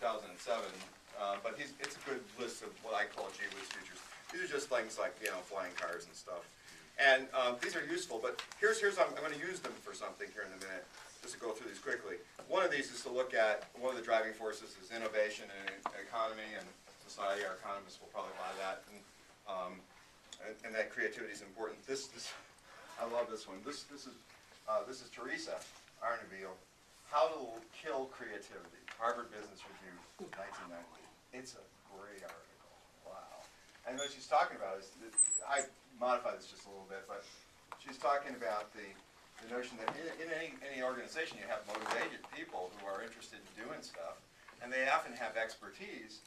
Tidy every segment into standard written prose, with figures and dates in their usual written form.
2007, but it's a good list of what I call gee whiz features. These are just things like, you know, flying cars and stuff. And these are useful, but I'm going to use them for something here in a minute, just to go through these quickly. One of these is to look at, one of the driving forces is innovation in economy and society. Our economists will probably buy that, and that creativity is important. I love this one. This is Teresa Arneville, How to Kill Creativity, Harvard Business Review, 1990. It's a great article. Wow. And what she's talking about is, I modify this just a little bit, but she's talking about the notion that in any organization you have motivated people who are interested in doing stuff, and they often have expertise,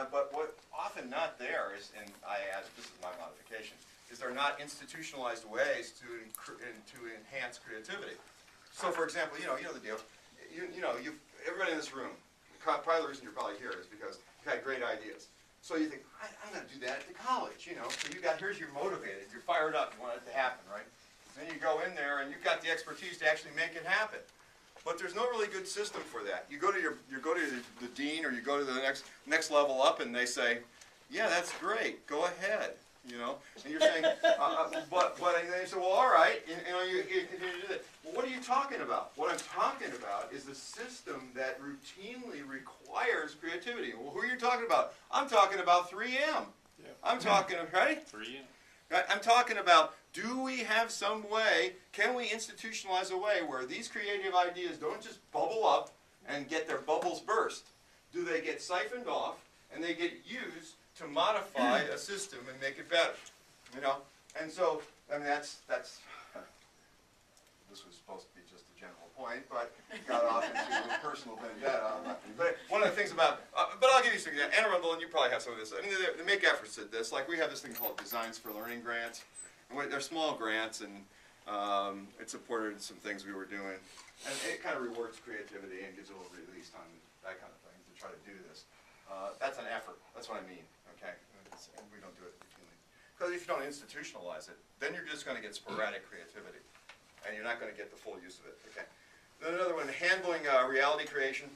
but what often not there is, and I add, this is my modification, is there are not institutionalized ways to enhance creativity. So, for example, you know the deal. Everybody in this room, probably the reason you're probably here is because you've had great ideas. So you think, I'm going to do that at the college, you know. So here's you're motivated, you're fired up, you want it to happen, right? Then you go in there and you've got the expertise to actually make it happen. But there's no really good system for that. You go to the dean, or you go to the next level up, and they say, yeah, that's great, go ahead. You know, and you're saying, but and they say, well, all right, you continue to do that. Well, what are you talking about? What I'm talking about is the system that routinely requires creativity. Well, who are you talking about? I'm talking about 3M. Yeah. I'm talking, right? 3M. I'm talking about, do we have some way, can we institutionalize a way where these creative ideas don't just bubble up and get their bubbles burst? Do they get siphoned off and they get used to modify a system and make it better, you know? And so, I mean, this was supposed to be just a general point, but it got off into a personal vendetta. But one of the things about, but I'll give you some examples. Anne Arundel, and you probably have some of this. I mean, they make efforts at this. Like, we have this thing called Designs for Learning grants. And they're small grants, and it supported some things we were doing. And it kind of rewards creativity and gives a little release on that kind of thing to try to do this. That's an effort. That's what I mean. Okay, and we don't do it routinely. Because if you don't institutionalize it, then you're just going to get sporadic creativity, and you're not going to get the full use of it. Okay. Then another one, handling reality creation.